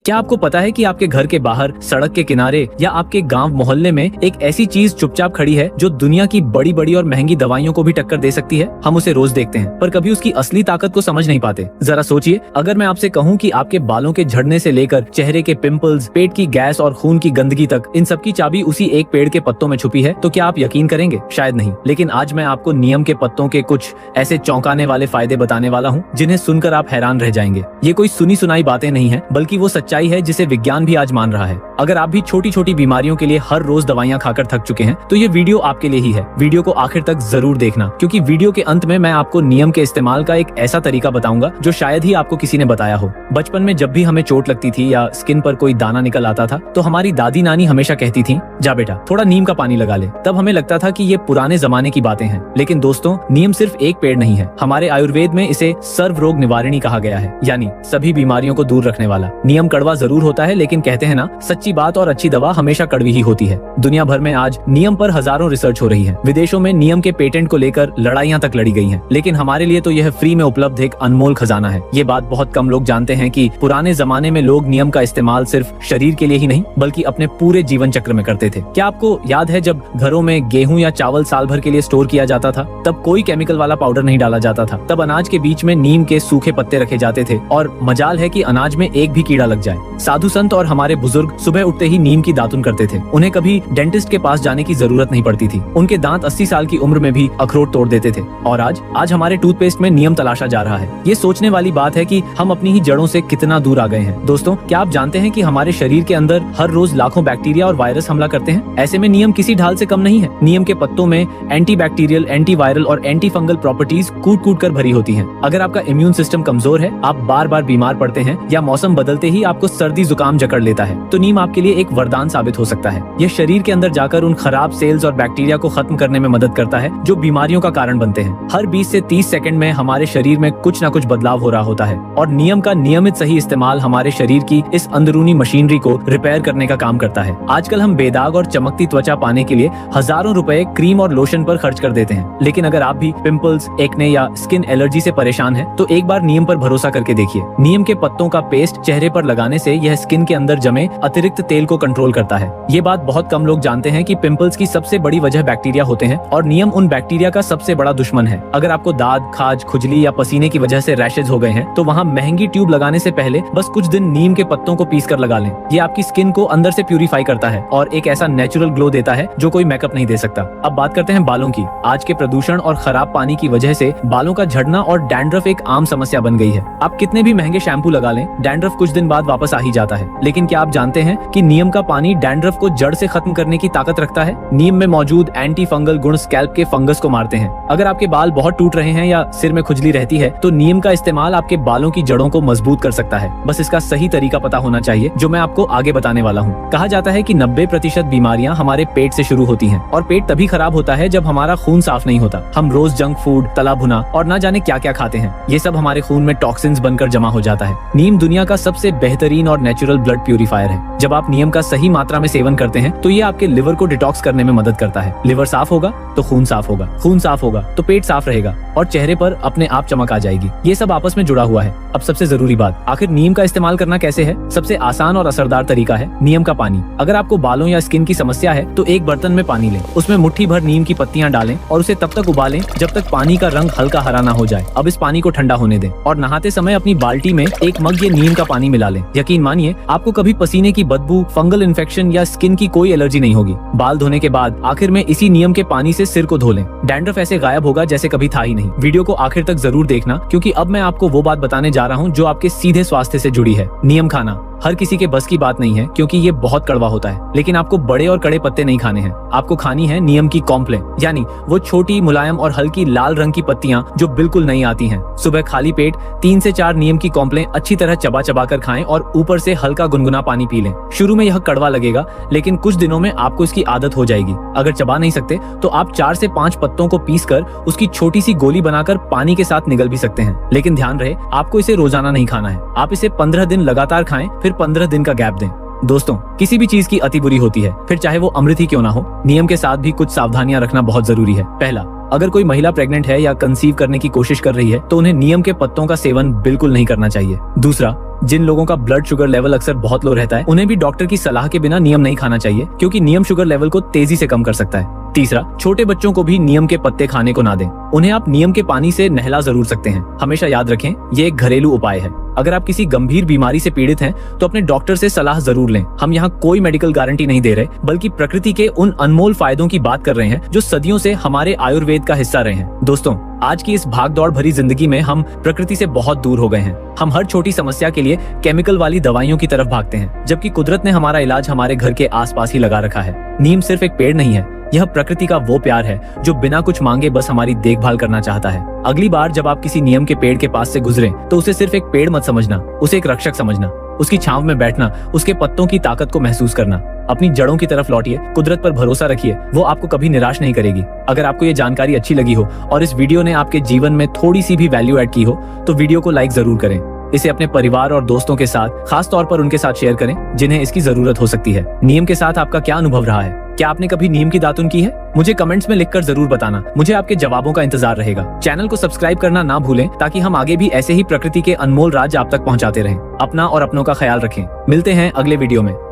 क्या आपको पता है कि आपके घर के बाहर, सड़क के किनारे या आपके गांव मोहल्ले में एक ऐसी चीज चुपचाप खड़ी है जो दुनिया की बड़ी बड़ी और महंगी दवाइयों को भी टक्कर दे सकती है। हम उसे रोज देखते हैं पर कभी उसकी असली ताकत को समझ नहीं पाते। जरा सोचिए, अगर मैं आपसे कहूँ कि आपके बालों के झड़ने से लेकर चेहरे के पिंपल्स, पेट की गैस और खून की गंदगी तक, इन सब की चाबी उसी एक पेड़ के पत्तों में छुपी है, तो क्या आप यकीन करेंगे? शायद नहीं। लेकिन आज मैं आपको नीम के पत्तों के कुछ ऐसे चौंकाने वाले फायदे बताने वाला हूँ जिन्हें सुनकर आप हैरान रह जाएंगे। ये कोई सुनी सुनाई बातें नहीं है, बल्कि वो सच्चाई है जिसे विज्ञान भी आज मान रहा है। अगर आप भी छोटी छोटी बीमारियों के लिए हर रोज दवाइयां खाकर थक चुके हैं तो ये वीडियो आपके लिए ही है। वीडियो को आखिर तक जरूर देखना, क्योंकि वीडियो के अंत में मैं आपको नीम के इस्तेमाल का एक ऐसा तरीका बताऊंगा जो शायद ही आपको किसी ने बताया हो। बचपन में जब भी हमें चोट लगती थी या स्किन पर कोई दाना निकल आता था तो हमारी दादी नानी हमेशा कहती थी, जा बेटा थोड़ा नीम का पानी लगा ले। तब हमें लगता था कि ये पुराने जमाने की बातें हैं, लेकिन दोस्तों नीम सिर्फ एक पेड़ नहीं है। हमारे आयुर्वेद में इसे सर्व रोग निवारिणी कहा गया है, यानी सभी बीमारियों को दूर रखने वाला। नीम कड़वा जरूर होता है, लेकिन कहते हैं ना, सच्ची बात और अच्छी दवा हमेशा कड़वी ही होती है। दुनिया भर में आज नीम पर हजारों रिसर्च हो रही है। विदेशों में नीम के पेटेंट को लेकर लड़ाइयां तक लड़ी गई हैं, लेकिन हमारे लिए तो यह फ्री में उपलब्ध एक अनमोल खजाना है। ये बात बहुत कम लोग जानते हैं कि पुराने जमाने में लोग नीम का इस्तेमाल सिर्फ शरीर के लिए ही नहीं बल्कि अपने पूरे जीवन चक्र में करते थे। क्या आपको याद है जब घरों में गेहूं या चावल साल भर के लिए स्टोर किया जाता था, तब कोई केमिकल वाला पाउडर नहीं डाला जाता था। तब अनाज के बीच में नीम के सूखे पत्ते रखे जाते थे और मजाल है कि अनाज में एक भी कीड़ा लग जाए। साधु संत और हमारे बुजुर्ग सुबह उठते ही नीम की दातुन करते थे। उन्हें कभी डेंटिस्ट के पास जाने की जरूरत नहीं पड़ती थी। उनके दांत 80 साल की उम्र में भी अखरोट तोड़ देते थे। और आज हमारे टूथपेस्ट में नीम तलाशा जा रहा है। ये सोचने वाली बात है कि हम अपनी ही जड़ों से कितना दूर आ गए हैं। दोस्तों, क्या आप जानते हैं कि हमारे शरीर के अंदर हर रोज लाखों बैक्टीरिया और वायरस हमला करते हैं? ऐसे में नीम किसी ढाल से कम नहीं है। नीम के पत्तों में एंटीबैक्टीरियल, एंटीवायरल और एंटी फंगल प्रॉपर्टीज कूट कूट कर भरी होती हैं। अगर आपका इम्यून सिस्टम कमजोर है, आप बार बार बीमार पड़ते हैं या मौसम बदलते ही आपको सर्दी जुकाम जकड़ लेता है, तो नीम आपके लिए एक वरदान साबित हो सकता है। यह शरीर के अंदर जाकर उन खराब सेल्स और बैक्टीरिया को खत्म करने में मदद करता है जो बीमारियों का कारण बनते हैं। हर 20 से 30 सेकंड में हमारे शरीर में कुछ न कुछ बदलाव हो रहा होता है और नीम का नियमित सही इस्तेमाल हमारे शरीर की इस अंदरूनी मशीनरी को रिपेयर करने का काम करता है। आजकल हम बेदाग और चमकती त्वचा पाने के लिए हजारों रुपए क्रीम और लोशन पर खर्च कर देते हैं, लेकिन अगर आप भी पिंपल्स, एक्ने या स्किन एलर्जी से परेशान हैं, तो एक बार नीम पर भरोसा करके देखिए। नीम के पत्तों का पेस्ट चेहरे पर लगाने से यह स्किन के अंदर जमे अतिरिक्त तेल को कंट्रोल करता है। ये बात बहुत कम लोग जानते हैं कि पिंपल्स की सबसे बड़ी वजह बैक्टीरिया होते हैं और नीम उन बैक्टीरिया का सबसे बड़ा दुश्मन है। अगर आपको दाद, खाज, खुजली या पसीने की वजह से रैशेज हो गए हैं, तो वहाँ महंगी ट्यूब लगाने से पहले बस कुछ दिन नीम के पत्तों को पीस कर लगा लें। ये आपकी स्किन को अंदर से प्यूरिफाई करता है और एक ऐसा नेचुरल ग्लो देता है जो कोई मेकअप नहीं दे सकता। अब बात करते हैं बालों की। आज के प्रदूषण और खराब पानी की वजह से बालों का झड़ना और डैंड्रफ एक आम समस्या बन गई है। आप कितने भी महंगे शैम्पू लगा लें, डैंड्रफ कुछ दिन बाद वापस आ ही जाता है। लेकिन क्या आप जानते हैं कि नीम का पानी डैंड्रफ को जड़ से खत्म करने की ताकत रखता है? नीम में मौजूद एंटी फंगल गुण स्कैल्प के फंगस को मारते हैं। अगर आपके बाल बहुत टूट रहे हैं या सिर में खुजली रहती है, तो नीम का इस्तेमाल आपके बालों की जड़ों को मजबूत कर सकता है। बस इसका सही तरीका पता होना चाहिए, जो मैं आपको आगे बताने वाला हूँ। कहा जाता है कि 90% बीमारियां हमारे पेट से शुरू होती हैं और पेट तभी खराब होता है जब हमारा खून साफ नहीं होता। हम रोज जंक फूड, तला भुना और ना जाने क्या क्या खाते हैं। ये सब हमारे खून में टॉक्सिन्स बनकर जमा हो जाता है। नीम दुनिया का सबसे बेहतरीन और नेचुरल ब्लड प्यूरिफायर है। जब आप नीम का सही मात्रा में सेवन करते हैं तो ये आपके लिवर को डिटॉक्स करने में मदद करता है। लिवर साफ होगा तो खून साफ होगा, खून साफ होगा तो पेट साफ रहेगा और चेहरे पर अपने आप चमक आ जाएगी। ये सब आपस में जुड़ा हुआ है। अब सबसे जरूरी बात, आखिर नीम का इस्तेमाल करना कैसे है? सबसे आसान और असरदार तरीका है नीम का पानी। अगर आपको बालों या स्किन की समस्या है तो एक बर्तन में पानी लें, उसमें मुट्ठी भर नीम की पत्तियां डालें और उसे तब तक उबालें जब तक पानी का रंग हल्का हरा ना हो जाए। अब इस पानी को ठंडा होने दें और नहाते समय अपनी बाल्टी में एक मग ये नीम का पानी मिला लें। यकीन मानिए, आपको कभी पसीने की बदबू, फंगल इन्फेक्शन या स्किन की कोई एलर्जी नहीं होगी। बाल धोने के बाद आखिर में इसी नीम के पानी से सिर को धो लें। डैंड्रफ ऐसे गायब होगा जैसे कभी था ही नहीं। वीडियो को आखिर तक जरूर देखना, क्योंकि अब मैं आपको वो बात बताने जा रहा हूँ जो आपके सीधे स्वास्थ्य से जुड़ी है। नीम खाना हर किसी के बस की बात नहीं है, क्योंकि ये बहुत कड़वा होता है। लेकिन आपको बड़े और कड़े पत्ते नहीं खाने हैं। आपको खानी है नीम की कॉम्प्लेन, यानी वो छोटी, मुलायम और हल्की लाल रंग की पत्तियां जो बिल्कुल नई आती हैं। सुबह खाली पेट 3 से 4 नीम की कॉम्प्लेन अच्छी तरह चबा चबा कर खाएं और ऊपर से हल्का गुनगुना पानी पी लें। शुरू में यह कड़वा लगेगा, लेकिन कुछ दिनों में आपको इसकी आदत हो जाएगी। अगर चबा नहीं सकते तो आप 4 से 5 पत्तों को पीस कर उसकी छोटी सी गोली बनाकर पानी के साथ निगल भी सकते हैं। लेकिन ध्यान रहे, आपको इसे रोजाना नहीं खाना है। आप इसे 15 दिन लगातार खाएं, फिर 15 दिन का गैप दें। दोस्तों, किसी भी चीज की अति बुरी होती है, फिर चाहे वो अमृत ही क्यों ना हो। नियम के साथ भी कुछ सावधानियां रखना बहुत जरूरी है। पहला, अगर कोई महिला प्रेग्नेंट है या कंसीव करने की कोशिश कर रही है तो उन्हें नीम के पत्तों का सेवन बिल्कुल नहीं करना चाहिए। दूसरा, जिन लोगों का ब्लड शुगर लेवल अक्सर बहुत लो रहता है, उन्हें भी डॉक्टर की सलाह के बिना नियम नहीं खाना चाहिए, क्योंकि नियम शुगर लेवल को तेजी से कम कर सकता है। तीसरा, छोटे बच्चों को भी नीम के पत्ते खाने को ना दें। उन्हें आप नीम के पानी से नहला जरूर सकते हैं। हमेशा याद रखें, ये एक घरेलू उपाय है। अगर आप किसी गंभीर बीमारी से पीड़ित हैं, तो अपने डॉक्टर से सलाह जरूर लें। हम यहाँ कोई मेडिकल गारंटी नहीं दे रहे, बल्कि प्रकृति के उन अनमोल फायदों की बात कर रहे हैं जो सदियों से हमारे आयुर्वेद का हिस्सा रहे हैं। दोस्तों, आज की इस भागदौड़ भरी जिंदगी में हम प्रकृति से बहुत दूर हो गए हैं। हम हर छोटी समस्या के लिए केमिकल वाली दवाइयों की तरफ भागते हैं, जबकि कुदरत ने हमारा इलाज हमारे घर के आसपास ही लगा रखा है। नीम सिर्फ एक पेड़ नहीं है, यह प्रकृति का वो प्यार है जो बिना कुछ मांगे बस हमारी देखभाल करना चाहता है। अगली बार जब आप किसी नीम के पेड़ के पास से गुजरें, तो उसे सिर्फ एक पेड़ मत समझना, उसे एक रक्षक समझना। उसकी छांव में बैठना, उसके पत्तों की ताकत को महसूस करना। अपनी जड़ों की तरफ लौटिए, कुदरत पर भरोसा रखिए, वो आपको कभी निराश नहीं करेगी। अगर आपको ये जानकारी अच्छी लगी हो और इस वीडियो ने आपके जीवन में थोड़ी सी भी वैल्यू ऐड की हो, तो वीडियो को लाइक जरूर करें। इसे अपने परिवार और दोस्तों के साथ, खास तौर पर उनके साथ शेयर करें जिन्हें इसकी जरूरत हो सकती है। नीम के साथ आपका क्या अनुभव रहा है? क्या आपने कभी नीम की दातुन की है? मुझे कमेंट्स में लिखकर जरूर बताना। मुझे आपके जवाबों का इंतजार रहेगा। चैनल को सब्सक्राइब करना ना भूलें, ताकि हम आगे भी ऐसे ही प्रकृति के अनमोल राज आप तक पहुंचाते रहें। अपना और अपनों का ख्याल रखें। मिलते हैं अगले वीडियो में।